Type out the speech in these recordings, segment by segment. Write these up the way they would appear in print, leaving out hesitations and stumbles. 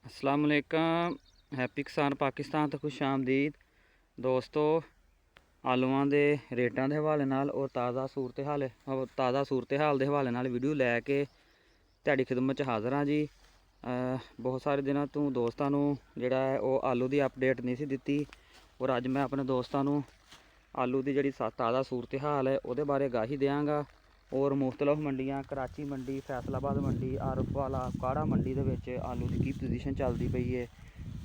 अस्सलाम वालेकुम। हैप्पी किसान पाकिस्तान तो खुश आमदीद दोस्तों। आलूआं दे रेटां दे हवाले नाल और ताज़ा सूरत हाल दे हवाले नाल वीडियो लैके तुहाडी खिदमत च हाज़र हाँ जी। बहुत सारे दिनों तो दोस्तां नूं जिहड़ा है वो आलू की अपडेट नहीं सी दित्ती और अज मैं अपने दोस्तां नूं आलू की जिहड़ी ताज़ा सूरत हाल है उहदे बारे गाही देंगा। और मुख्तलिफ मंडियां कराची मंडी, फैसलाबाद मंडी, आरफ वाला काड़ा मंडी दे विच आलू की पोजीशन चलती पई है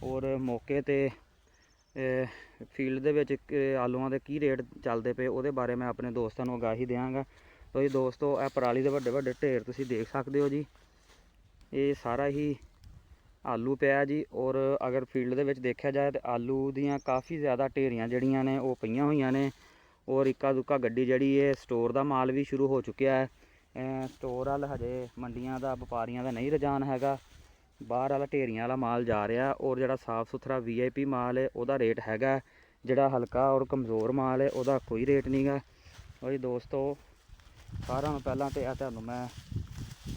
और मौके ते फील्ड दे विच आलूआं दे की रेट चलते पे उहदे बारे मैं अपने दोस्तों नूं आगाही देंगा। तो जी दोस्तों यह पराली दे वड्डे वड्डे ढेर तुसीं देख सकते हो जी। ये सारा ही आलू पिया जी। और अगर फील्ड दे विच देखा जाए तो आलू दियाँ काफ़ी ज़्यादा ढेरियां जड़ियां ने वो पईयां होईयां ने और इक्का दुक्का गड्डी जड़ी है स्टोर का माल भी शुरू हो चुकिया है। स्टोर वाल हजे मंडियां का व्यापारियों का नहीं रुझान हैगा, बाहर वाला ढेरियां वाला माल जा रहा। और जोड़ा साफ सुथरा VIP माल है वह रेट हैगा, जोड़ा हल्का और कमज़ोर माल है वह कोई रेट नहीं गा। और जी दोस्तों सारा पहला तो तुहानूं मैं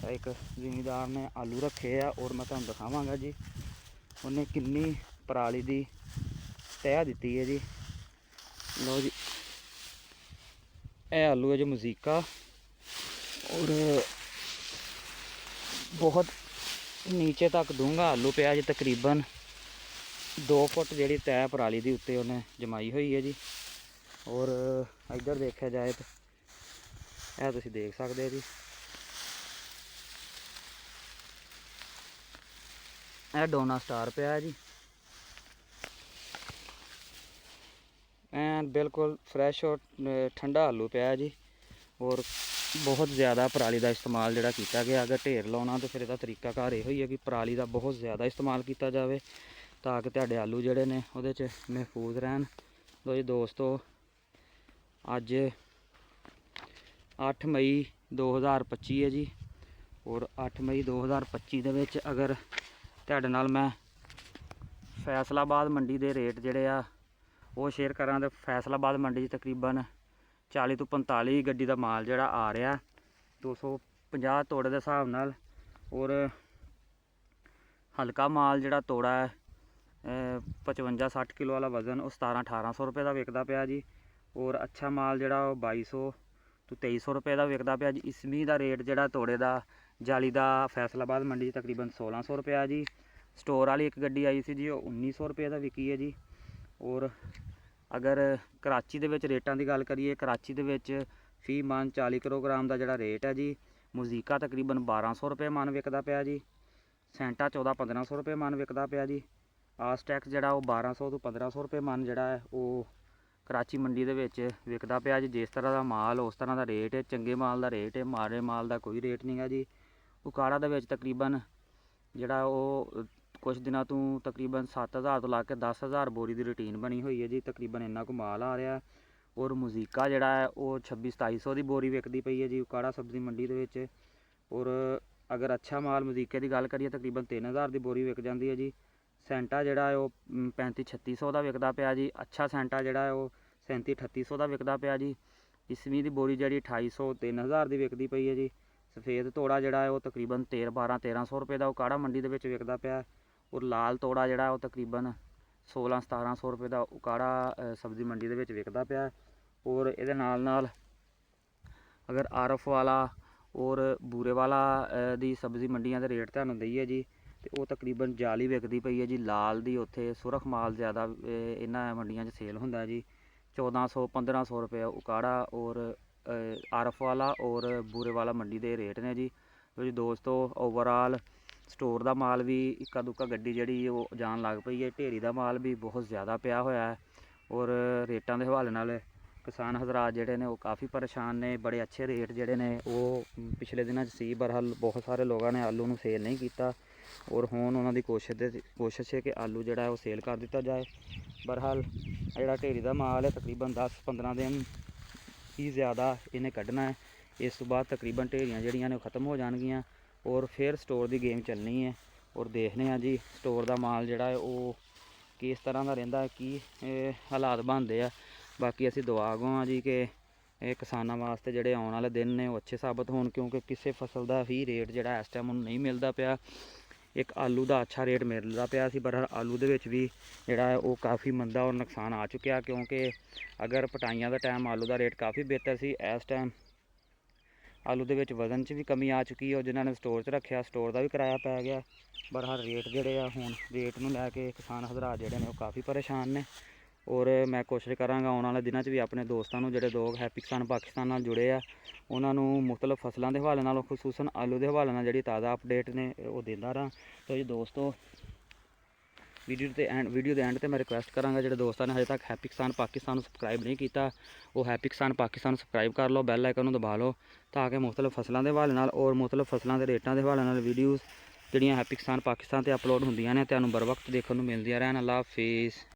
एक जिमीदार ने आलू रखे है और मैं तुहानूं दिखावांगा जी उन्हें किन्नी पराली की तह दी है जी। लो जी यह आलू है जो मजीका और बहुत नीचे तक दूंगा आलू पिया जी, तकरीबन 2 फुट जी तय पराली की उत्ते उन्हें जमाई हुई है जी। और इधर देखा जाए तो यह तुसीं देख सकते हो जी, यह डोना स्टार पिया है जी। एन बिल्कुल फ्रैश और ठंडा आलू पिया जी। और बहुत ज़्यादा पराली का इस्तेमाल जोड़ा किया गया। अगर ढेर लाना तो फिर इसका तरीका कार यो ही है कि पराली का बहुत ज़्यादा इस्तेमाल किया जाए ताकि तुहाडे आलू जोड़े ने उहदे च महफूज रहन। तो जी दोस्तों अज 8 मई 2025 है जी। और 8 मई 2025 दे विच अगर तुहाडे नाल मैं फैसलाबाद मंडी के रेट जोड़े आ वो शेयर करा तो फैसलाबाद मंडी तकरीबन 40 तो 45 गड्डी का माल जोड़ा आ रहा 250 तोड़े के हिसाब नाल। और हल्का माल जोड़ा तोड़ा है 55-60 किलो वाला वजन वो 1700-1800 रुपये का विकता पिया जी। और अच्छा माल जोड़ा 2200 तो 2300 रुपये का विकता पिया जी। इसमी का रेट जोड़ा तोड़े का जाली का फैसलाबाद मंडी तकरीबन 1600 रुपया जी। स्टोर वाली एक गड्डी आई सी जी वो 1900 रुपये का विकी है जी। और अगर कराची दे विच रेटां दी गल करिए, कराची दे विच फी मन 40 किलोग्राम का जोड़ा रेट है जी। मजीका तकरीबन 1200 रुपये मन विकता पिया जी। सेंटा 1400-1500 रुपये मन विकता पिया जी। आसटैक्स जोड़ा वो 1200 तो 1500 रुपये मन जोड़ा है वो कराची मंडी दे विच विकता पिया जी। जिस तरह का माल उस तरह का रेट है, चंगे माल का रेट है, माड़े माल का कोई रेट नहीं है जी। उकाड़ा दे विच तकरीबन जोड़ा वो कुछ दिनों तो तकरीबन 7000 तो ला के 10,000 बोरी की रूटीन बनी हुई है जी। तकरीबन इन्ना को माल आ रहा है। और मजीका जोड़ा है वो 2600-2700 की बोरी विकती पई है जी उकाड़ा सब्जी मंडी दे विच। और अगर अच्छा माल मजीके की गल करिए तकरीबन 3000 की बोरी विक जाती है जी। सेंटा जोड़ा है वो 3500-3600 का विकता पिया जी। अच्छा सेंटा जोड़ा है वो 3700-3800 का विकता पिया जी। इसवीं की बोरी जी 2800-3000 की विकती पई है जी। सफेद तोड़ा जोड़ा है वो तकरीबन 1300 रुपये का उकाड़ा मंडी के विकता पिया। और लाल तोड़ा जोड़ा वो तकरीबन 1600-1700 रुपये का उकाड़ा सब्जी मंडी के विकता पिया। और ये नाल अगर आरफ वाला और बूरे वाला दी सब्जी मंडियां के रेट तुहानूं दईए जी तो वो तकरीबन जाली विकती पई है जी। लाल दी उत्थे सुरख माल ज़्यादा इन्हां मंडियां च सेल हुंदा जी। 1400-1500 रुपये उकाड़ा और आरफ वाला और बूरे वाला मंडी के रेट ने जी। तो जी दोस्तों ओवरऑल स्टोर का माल भी इक्का दुक्का गड्डी जी वो जान लग पई है, ढेरी का माल भी बहुत ज़्यादा पिया होया है। और रेटां के हवाले नाल किसान हजरात जोड़े ने वो काफ़ी परेशान ने। बड़े अच्छे रेट जोड़े ने वो पिछले दिनों सी, बरहाल बहुत सारे लोगों ने आलू नूं सेल नहीं किया और हुण उन्हां दी कोशिश है कि आलू जोड़ा है वो सेल कर दिता जाए। बरहाल जोड़ा ढेरी का माल है तकरीबन 10-15 दिन ही ज़्यादा इन्हें कढ़ना है। इस तो बाद तकरीबन ढेरियां जड़ियां ने ख़त्म हो जाएगियां और फिर स्टोर की गेम चलनी है। और देखने जी स्टोर का माल जोड़ा है वो किस तरह का रहिंदा है, की हालात बनते हैं। बाकी असी दुआ गो हाँ जी कि किसानों वास्ते जोड़े आने वाले दिन ने वो अच्छे साबित होण, क्योंकि किसी फसल का ही रेट जोड़ा इस टाइम नहीं मिलता पिया। ਇੱਕ ਆਲੂ ਦਾ ਅੱਛਾ ਰੇਟ ਮਿਲਦਾ ਪਿਆ ਸੀ, ਪਰ ਆਲੂ ਦੇ ਵਿੱਚ ਵੀ ਜਿਹੜਾ ਹੈ ਉਹ ਕਾਫੀ ਮੰਦਾ ਔਰ ਨੁਕਸਾਨ ਆ ਚੁੱਕਿਆ, ਕਿਉਂਕਿ ਅਗਰ ਪਟਾਈਆਂ ਦਾ ਟਾਈਮ ਆਲੂ ਦਾ ਰੇਟ ਕਾਫੀ ਬਿਹਤਰ ਸੀ। ਇਸ ਟਾਈਮ ਆਲੂ ਦੇ ਵਿੱਚ ਵਜ਼ਨ 'ਚ ਵੀ ਕਮੀ ਆ ਚੁੱਕੀ ਹੈ। ਜਿਨ੍ਹਾਂ ਨੇ ਸਟੋਰ 'ਚ ਰੱਖਿਆ, ਸਟੋਰ ਦਾ ਵੀ ਕਿਰਾਇਆ ਪੈ ਗਿਆ। ਪਰ ਹਰ ਰੇਟ ਜਿਹੜੇ ਆ, ਹੁਣ ਰੇਟ ਨੂੰ ਲੈ ਕੇ ਕਿਸਾਨ ਹਜ਼ਰਾਤ ਜਿਹੜੇ ਨੇ ਉਹ ਕਾਫੀ ਪਰੇਸ਼ਾਨ ਨੇ। ਔਰ ਮੈਂ ਕੋਸ਼ਿਸ਼ ਕਰਾਂਗਾ ਆਉਣ ਵਾਲੇ ਦਿਨਾਂ 'ਚ ਵੀ ਆਪਣੇ ਦੋਸਤਾਂ ਨੂੰ, ਜਿਹੜੇ ਲੋਕ ਹੈਪੀ ਕਿਸਾਨ ਪਾਕਿਸਤਾਨ ਨਾਲ ਜੁੜੇ ਆ, ਉਹਨਾਂ ਨੂੰ ਮੁਖਤਲਿਫ ਫਸਲਾਂ ਦੇ ਹਵਾਲੇ ਨਾਲ, ਖੁਸੂਸਨ ਆਲੂ ਦੇ ਹਵਾਲੇ ਨਾਲ ਜਿਹੜੀ ਤਾਜ਼ਾ ਅਪਡੇਟ ਨੇ ਉਹ ਦਿੰਦਾ ਰਹਾਂ। ਤੋ ਜੀ ਦੋਸਤੋ, ਵੀਡੀਓ ਦੇ ਐਂਡ ਤੇ ਮੈਂ ਰਿਕੁਐਸਟ ਕਰਾਂਗਾ, ਜਿਹੜੇ ਦੋਸਤਾਂ ਨੇ ਹਜੇ ਤੱਕ ਹੈਪੀ ਕਿਸਾਨ ਪਾਕਿਸਤਾਨ ਨੂੰ ਸਬਸਕ੍ਰਾਈਬ ਨਹੀਂ ਕੀਤਾ, ਉਹ ਹੈਪੀ ਕਿਸਾਨ ਪਾਕਿਸਤਾਨ ਨੂੰ ਸਬਸਕ੍ਰਾਈਬ ਕਰ ਲਓ, ਬੈਲ ਆਈਕਨ ਨੂੰ ਦਬਾ ਲਓ, ਤਾਂ ਕਿ ਮੁਖਤਲਿਫ ਫਸਲਾਂ ਦੇ ਹਵਾਲੇ ਨਾਲ ਔਰ ਮੁਖਤਲਿਫ ਫਸਲਾਂ ਦੇ ਰੇਟਾਂ ਦੇ ਹਵਾਲੇ ਨਾਲ ਵੀਡੀਓਜ਼ ਜਿਹੜੀਆਂ ਹੈਪੀ ਕਿਸਾਨ ਪਾਕਿਸਤਾਨ 'ਤੇ ਅਪਲੋਡ ਹੁੰਦੀਆਂ ਨੇ ਤੁਹਾਨੂੰ बर वक्त ਦੇਖਣ ਨੂੰ ਮਿਲਦੀਆਂ ਰਹਿਣ। ਅੱਲਾ ਹਾਫਿਜ਼।